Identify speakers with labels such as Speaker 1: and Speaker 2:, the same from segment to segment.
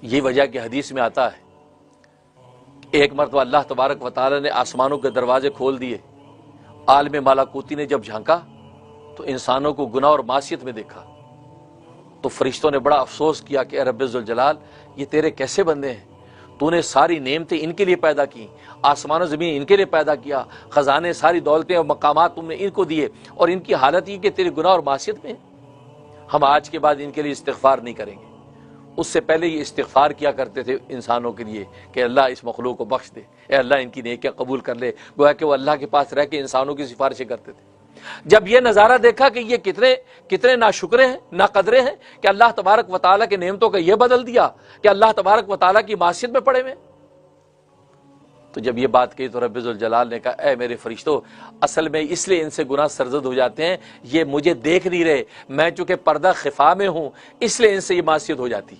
Speaker 1: یہی وجہ کہ حدیث میں آتا ہے ایک مرتبہ اللہ تبارک و تعالی نے آسمانوں کے دروازے کھول دیے، عالم مالاکوتی نے جب جھانکا تو انسانوں کو گناہ اور معصیت میں دیکھا، تو فرشتوں نے بڑا افسوس کیا کہ اے رب ذوالجلال، یہ تیرے کیسے بندے ہیں؟ تو نے ساری نعمتیں ان کے لیے پیدا کی، آسمان و زمین ان کے لیے پیدا کیا، خزانے ساری دولتیں اور مقامات تم نے ان کو دیے، اور ان کی حالت یہ کہ تیرے گناہ اور معصیت میں ہیں۔ ہم آج کے بعد ان کے لیے استغفار نہیں کریں گے۔ اس سے پہلے یہ استغفار کیا کرتے تھے انسانوں کے لیے کہ اللہ اس مخلوق کو بخش دے، اے اللہ ان کی نیکیاں قبول کر لے، گویا کہ وہ اللہ کے پاس رہ کے انسانوں کی سفارشیں کرتے تھے۔ جب یہ نظارہ دیکھا کہ یہ کتنے ناشکرے ہیں، ناقدرے ہیں کہ اللہ تبارک و تعالیٰ کی نعمتوں کا یہ بدل دیا کہ اللہ تبارک و تعالیٰ کی معصیت میں پڑے ہوئے، تو جب یہ بات کہی تو رب ذوالجلال نے کہا اے میرے فرشتوں، اصل میں اس لیے ان سے گناہ سرزد ہو جاتے ہیں، یہ مجھے دیکھ نہیں رہے، میں چونکہ پردہ خفا میں ہوں اس لیے ان سے یہ معصیت ہو جاتی،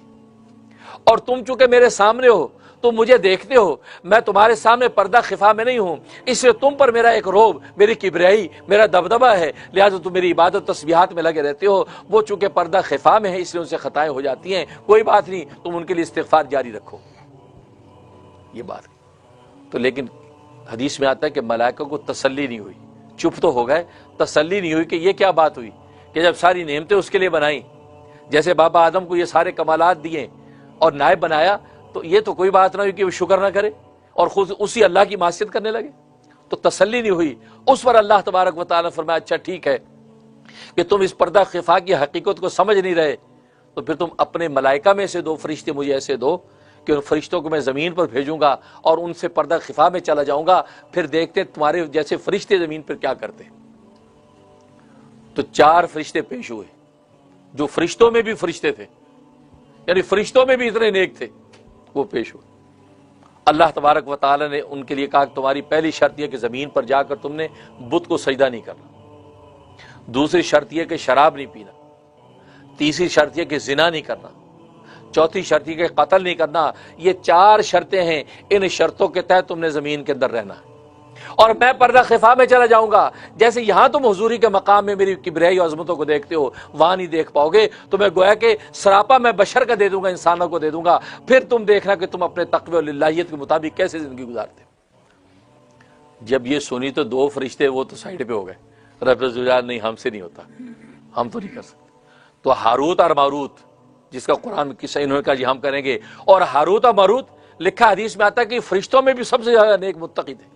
Speaker 1: اور تم چونکہ میرے سامنے ہو تم مجھے دیکھتے ہو، میں تمہارے سامنے پردہ خفا میں نہیں ہوں، اس لیے تم پر میرا ایک روب، میری کبریائی، میرا دبدبہ ہے، لہٰذا تم میری عبادت تسبیحات میں لگے رہتے ہو۔ وہ چونکہ پردہ خفا میں ہے اس لیے ان سے خطائیں ہو جاتی ہیں، کوئی بات نہیں، تم ان کے لیے استغفار جاری رکھو۔ یہ بات تو لیکن حدیث میں آتا ہے کہ ملائکہ کو تسلی نہیں ہوئی، چپ تو ہو گئے، تسلی نہیں ہوئی کہ یہ کیا بات ہوئی کہ جب ساری نعمتیں اس کے لیے بنائیں، جیسے بابا آدم کو یہ سارے کمالات دیے اور نائب بنایا، تو یہ تو کوئی بات نہ ہوئی کہ وہ شکر نہ کرے اور خود اسی اللہ کی معصیت کرنے لگے، تو تسلی نہیں ہوئی۔ اس پر اللہ تبارک و تعالیٰ نے فرمایا اچھا ٹھیک ہے کہ تم اس پردہ خفا کی حقیقت کو سمجھ نہیں رہے، تو پھر تم اپنے ملائکہ میں سے دو فرشتے مجھے ایسے دو کہ ان فرشتوں کو میں زمین پر بھیجوں گا اور ان سے پردہ خفا میں چلا جاؤں گا، پھر دیکھتے تمہارے جیسے فرشتے زمین پر کیا کرتے۔ تو 4 فرشتے پیش ہوئے جو فرشتوں میں بھی فرشتے تھے، یعنی فرشتوں میں بھی اتنے نیک تھے، وہ پیش ہوئے۔ اللہ تبارک و تعالی نے ان کے لیے کہا کہ تمہاری پہلی شرط یہ کہ زمین پر جا کر تم نے بت کو سجدہ نہیں کرنا، دوسری شرط یہ کہ شراب نہیں پینا، تیسری شرط یہ کہ زنا نہیں کرنا، چوتھی شرط یہ کہ قتل نہیں کرنا۔ یہ 4 شرطیں ہیں، ان شرطوں کے تحت تم نے زمین کے اندر رہنا ہے، اور میں پردہ خفا میں چلا جاؤں گا۔ جیسے یہاں تم حضوری کے مقام میں میری کبریائی و عظمتوں کو دیکھتے ہو، وہاں نہیں دیکھ پاؤ گے، تو میں گویا کہ سراپا میں بشر کا دے دوں گا، انسانوں کو دے دوں گا، پھر تم دیکھنا کہ تم اپنے تقوی اور اللہیت کے مطابق کیسے زندگی گزارتے۔ جب یہ سنی تو 2 فرشتے وہ تو سائڈ پہ ہو گئے، رب ذوالجلال نہیں، ہم سے نہیں ہوتا، ہم تو نہیں کر سکتے۔ تو ہاروت اور ماروت جس کا قرآن میں قصہ انہوں نے کہا جی ہم کریں گے، اور ہاروت اور ماروت لکھا حدیث میں آتا ہے کہ فرشتوں میں بھی سب سے زیادہ نیک متقی تھے،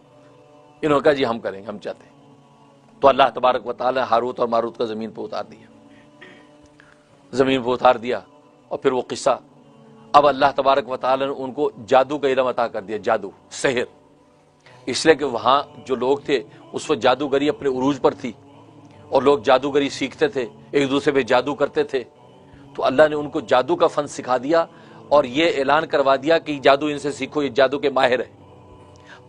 Speaker 1: انہوں نے کہا جی ہم کریں گے، ہم چاہتے ہیں۔ تو اللہ تبارک و تعالی ہاروت اور ماروت کا زمین پہ اتار دیا، زمین پہ اتار دیا، اور پھر وہ قصہ، اب اللہ تبارک و تعالی نے ان کو جادو کا علم عطا کر دیا، جادو، سحر، اس لیے کہ وہاں جو لوگ تھے اس وقت جادوگری اپنے عروج پر تھی، اور لوگ جادوگری سیکھتے تھے، ایک دوسرے پہ جادو کرتے تھے، تو اللہ نے ان کو جادو کا فن سکھا دیا، اور یہ اعلان کروا دیا کہ جادو ان سے سیکھو، یہ جادو کے ماہر ہیں۔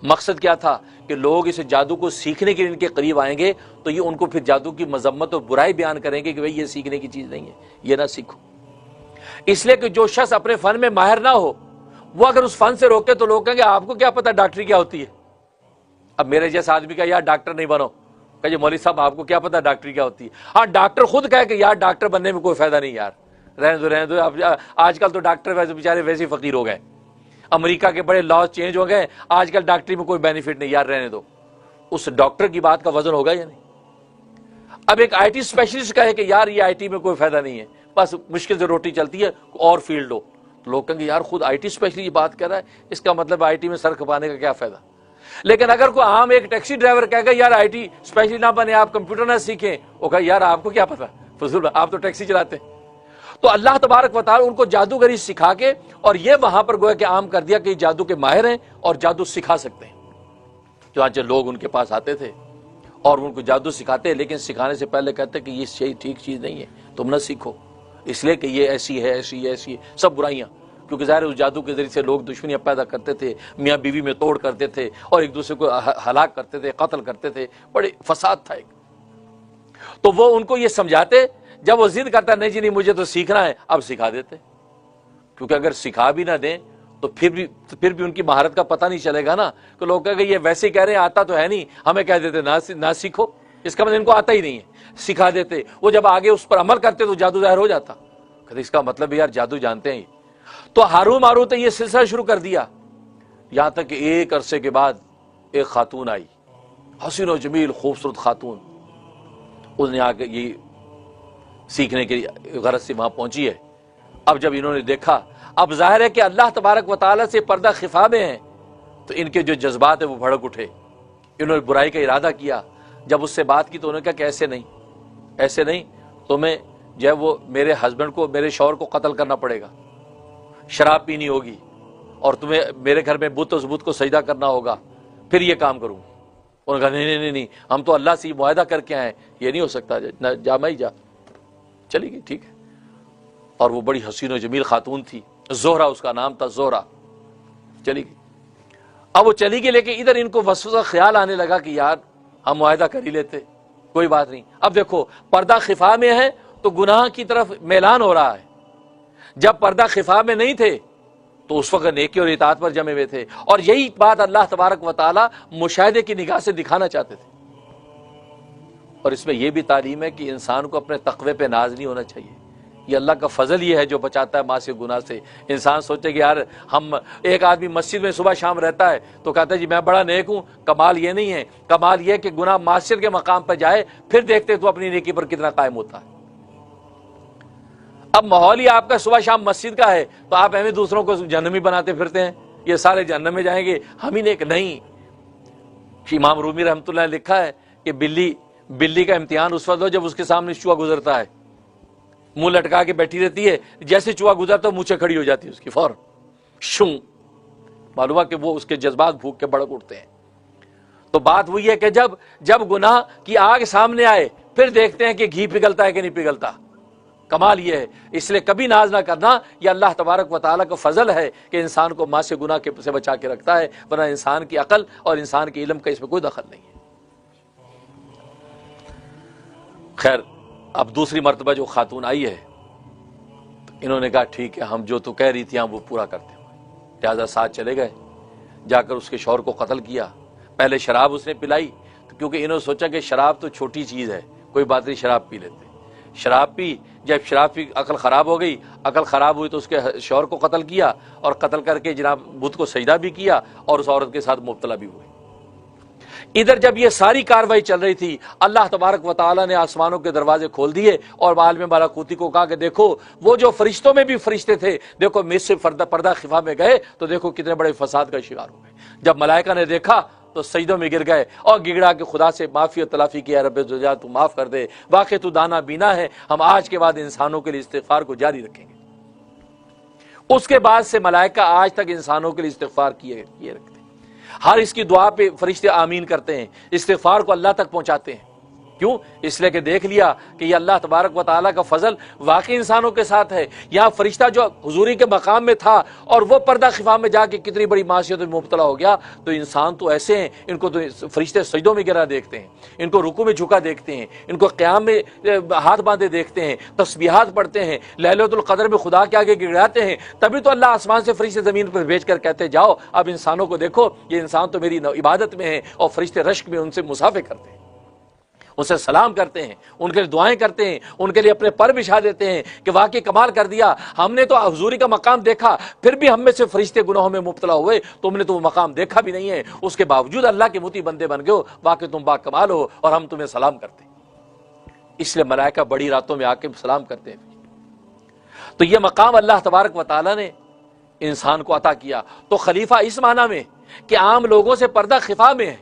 Speaker 1: مقصد کیا تھا کہ لوگ اس جادو کو سیکھنے کے لیے ان کے قریب آئیں گے تو یہ ان کو پھر جادو کی مذمت اور برائی بیان کریں گے کہ بھئی یہ سیکھنے کی چیز نہیں ہے، یہ نہ سیکھو۔ اس لیے کہ جو شخص اپنے فن میں ماہر نہ ہو، وہ اگر اس فن سے روکے تو لوگ کہیں گے آپ کو کیا پتا ڈاکٹری کیا ہوتی ہے۔ اب میرے جیسا آدمی کا یار ڈاکٹر نہیں بنو، کہ جی مولوی صاحب آپ کو کیا پتا ڈاکٹری کیا ہوتی ہے۔ ہاں ڈاکٹر خود کہے کہ یار ڈاکٹر بننے میں کوئی فائدہ نہیں یار، رہنے دو۔ آج کل تو ڈاکٹر ویسے بیچارے ویسے ہی فقیر ہو گئے، امریکہ کے بڑے لاز چینج ہو گئے، آج کل ڈاکٹری میں کوئی بینیفٹ نہیں یار، رہنے دو۔ اس ڈاکٹر کی بات کا وزن ہوگا یا نہیں؟ اب ایک آئی ٹی اسپیشلسٹ کہے کہ یار یہ آئی ٹی میں کوئی فائدہ نہیں ہے، بس مشکل سے روٹی چلتی ہے، اور فیلڈ ہو، تو لوگ کہیں گے یار خود آئی ٹی اسپیشلسٹ یہ بات کر رہا ہے، اس کا مطلب آئی ٹی میں سر کھپانے کا کیا فائدہ۔ لیکن اگر کوئی عام ایک ٹیکسی ڈرائیور کہے گا یار آئی ٹی اسپیشلسٹ نہ بنے، آپ کمپیوٹر نہ سیکھیں، وہ کہا یار آپ کو کیا پتا فضول، آپ تو ٹیکسی چلاتے ہیں۔ تو اللہ تبارک و تعالی ان کو جادوگری سکھا کے، اور یہ وہاں پر گویا کہ عام کر دیا کہ یہ جادو کے ماہر ہیں اور جادو سکھا سکتے ہیں۔ چنانچہ لوگ ان کے پاس آتے تھے اور ان کو جادو سکھاتے، لیکن سکھانے سے پہلے کہتے کہ یہ صحیح ٹھیک چیز نہیں ہے، تم نہ سیکھو، اس لیے کہ یہ ایسی ہے، ایسی ہے، ایسی ہے، سب برائیاں، کیونکہ ظاہر اس جادو کے ذریعے سے لوگ دشمنیاں پیدا کرتے تھے، میاں بیوی میں توڑ کرتے تھے، اور ایک دوسرے کو ہلاک کرتے تھے، قتل کرتے تھے، بڑے فساد تھا ایک۔ تو وہ ان کو یہ سمجھاتے، جب وہ ضد کرتا نہیں جی نہیں مجھے تو سیکھنا ہے، اب سکھا دیتے، کیونکہ اگر سکھا بھی نہ دیں تو پھر بھی ان کی مہارت کا پتہ نہیں چلے گا نا، کہ لوگ کہیں گے یہ ویسے ہی کہہ رہے ہیں آتا تو ہے نہیں، ہمیں کہہ دیتے نہ سیکھو، اس کا مطلب ان کو آتا ہی نہیں ہے، سکھا دیتے، وہ جب آگے اس پر عمل کرتے تو جادو ظاہر ہو جاتا، کہتے اس کا مطلب یار جادو جانتے ہیں۔ تو ہارون ماروت نے یہ سلسلہ شروع کر دیا، یہاں تک کہ ایک عرصے کے بعد ایک خاتون آئی، حسین و جمیل خوبصورت خاتون، اس نے آ کے یہ سیکھنے کے غرض سے وہاں پہنچی ہے۔ اب جب انہوں نے دیکھا، اب ظاہر ہے کہ اللہ تبارک و تعالیٰ سے پردہ خفا میں ہیں، تو ان کے جو جذبات ہیں وہ بھڑک اٹھے، انہوں نے برائی کا ارادہ کیا۔ جب اس سے بات کی تو انہوں نے کہا کہ ایسے نہیں، تمہیں جو ہے وہ میرے ہسبینڈ کو، میرے شوہر کو قتل کرنا پڑے گا، شراب پینی ہوگی، اور تمہیں میرے گھر میں بت و ثبوت کو سجدہ کرنا ہوگا، پھر یہ کام کروں۔ انہوں نے کہا نہیں، ہم تو اللہ سے یہ معاہدہ کر کے آئے، یہ نہیں ہو سکتا، جا میں ہی جا۔ چلی گئی، ٹھیک ہے۔ اور وہ بڑی حسین و جمیل خاتون تھی، زہرہ اس کا نام تھا، زہرہ، چلی گئی۔ اب وہ چلی گئی، لیکن ادھر ان کو وسوسہ خیال آنے لگا کہ یار ہم معاہدہ کر ہی لیتے، کوئی بات نہیں۔ اب دیکھو پردہ خفا میں ہے تو گناہ کی طرف میلان ہو رہا ہے، جب پردہ خفا میں نہیں تھے تو اس وقت نیکی اور اطاعت پر جمے ہوئے تھے، اور یہی بات اللہ تبارک و تعالی مشاہدے کی نگاہ سے دکھانا چاہتے تھے۔ اور اس میں یہ بھی تعلیم ہے کہ انسان کو اپنے تقوی پہ ناز نہیں ہونا چاہیے، یہ اللہ کا فضل یہ ہے جو بچاتا ہے معاصی گناہ سے۔ انسان سوچے کہ یار ہم، ایک آدمی مسجد میں صبح شام رہتا ہے تو کہتا ہے جی میں بڑا نیک ہوں، کمال یہ نہیں ہے، کمال یہ ہے کہ گناہ معصیت کے مقام پر جائے، پھر دیکھتے تو اپنی نیکی پر کتنا قائم ہوتا ہے۔ اب ماحول ہی آپ کا صبح شام مسجد کا ہے تو آپ ہمیں دوسروں کو جہنمی بناتے پھرتے ہیں، یہ سارے جہنم میں جائیں گے، ہم ہی نیک نہیں۔ امام رومی رحمۃ اللہ نے لکھا ہے کہ بلی کا امتحان اس وقت ہو جب اس کے سامنے چوہا گزرتا ہے، منہ لٹکا کے بیٹھی رہتی ہے، جیسے چوہا گزرتا ہے منہ سے کھڑی ہو جاتی ہے اس کی فوراً، شوں، معلوم ہے کہ وہ اس کے جذبات بھوک کے بڑک اٹھتے ہیں۔ تو بات وہی ہے کہ جب گناہ کی آگ سامنے آئے پھر دیکھتے ہیں کہ گھی پگھلتا ہے کہ نہیں پگھلتا۔ کمال یہ ہے، اس لیے کبھی ناز نہ کرنا، یہ اللہ تبارک و تعالیٰ کا فضل ہے کہ انسان کو معاصی گناہ سے بچا کے رکھتا ہے، ورنہ انسان کی عقل اور انسان کے علم کا اس میں کوئی دخل نہیں ہے۔ خیر، اب دوسری مرتبہ جو خاتون آئی ہے تو انہوں نے کہا ٹھیک ہے، ہم جو تو کہہ رہی تھی ہم وہ پورا کرتے ہیں، لہٰذا ساتھ چلے گئے، جا کر اس کے شوہر کو قتل کیا۔ پہلے شراب اس نے پلائی، کیونکہ انہوں نے سوچا کہ شراب تو چھوٹی چیز ہے، کوئی بات نہیں، شراب پی لیتے۔ شراب پی، جب شراب پی عقل خراب ہو گئی، عقل خراب ہوئی تو اس کے شوہر کو قتل کیا، اور قتل کر کے جناب بت کو سجدہ بھی کیا، اور اس عورت کے ساتھ مبتلا بھی ہوئے۔ ادھر جب یہ ساری کاروائی چل رہی تھی، اللہ تبارک و تعالیٰ نے آسمانوں کے دروازے کھول دیے اور عالم ملکوتی کو کہا کہ دیکھو وہ جو فرشتوں میں بھی فرشتے تھے، دیکھو مجھ سے پردہ خفا میں گئے تو دیکھو کتنے بڑے فساد کا شکار ہو گئے۔ جب ملائکہ نے دیکھا تو سجدوں میں گر گئے اور گڑگڑا کے خدا سے معافی اور تلافی کیا، رب ذوالجلال تو معاف کر دے، واقعی تو دانا بینا ہے، ہم آج کے بعد انسانوں کے لیے استغفار کو جاری رکھیں گے۔ اس کے بعد سے ملائکہ آج تک انسانوں کے لیے استغفار کیے رکھتے ہیں، ہر اس کی دعا پہ فرشتے آمین کرتے ہیں، استغفار کو اللہ تک پہنچاتے ہیں۔ کیوں؟ اس لیے کہ دیکھ لیا کہ یہ اللہ تبارک و تعالیٰ کا فضل واقعی انسانوں کے ساتھ ہے۔ یہاں فرشتہ جو حضوری کے مقام میں تھا اور وہ پردہ خفا میں جا کے کتنی بڑی معصیت میں مبتلا ہو گیا، تو انسان تو ایسے ہیں، ان کو تو فرشتے سجدوں میں گرا دیکھتے ہیں، ان کو رکوع میں جھکا دیکھتے ہیں، ان کو قیام میں ہاتھ باندھے دیکھتے ہیں، تسبیحات پڑھتے ہیں، لیلۃ القدر میں خدا کے آگے گڑگڑاتے ہیں۔ تبھی تو اللہ آسمان سے فرشتے زمین پر بھیج کر کہتے جاؤ اب انسانوں کو دیکھو، یہ انسان تو میری عبادت میں ہے، اور فرشتے رشک میں ان سے مصافحہ کرتے ہیں، ان سے سلام کرتے ہیں، ان کے لیے دعائیں کرتے ہیں، ان کے لیے اپنے پر بچھا دیتے ہیں کہ واقعی کمال کر دیا، ہم نے تو حضوری کا مقام دیکھا، پھر بھی ہم میں سے فرشتے گناہوں میں مبتلا ہوئے، تم نے تو وہ مقام دیکھا بھی نہیں ہے، اس کے باوجود اللہ کے مطیع بندے بن گئے ہو، واقعی تم با کمال ہو، اور ہم تمہیں سلام کرتے ہیں۔ اس لیے ملائکہ بڑی راتوں میں آ کے سلام کرتے ہیں۔ تو یہ مقام اللہ تبارک و تعالیٰ نے انسان کو عطا کیا۔ تو خلیفہ اس معنی میں کہ عام لوگوں سے پردہ خفا میں ہے،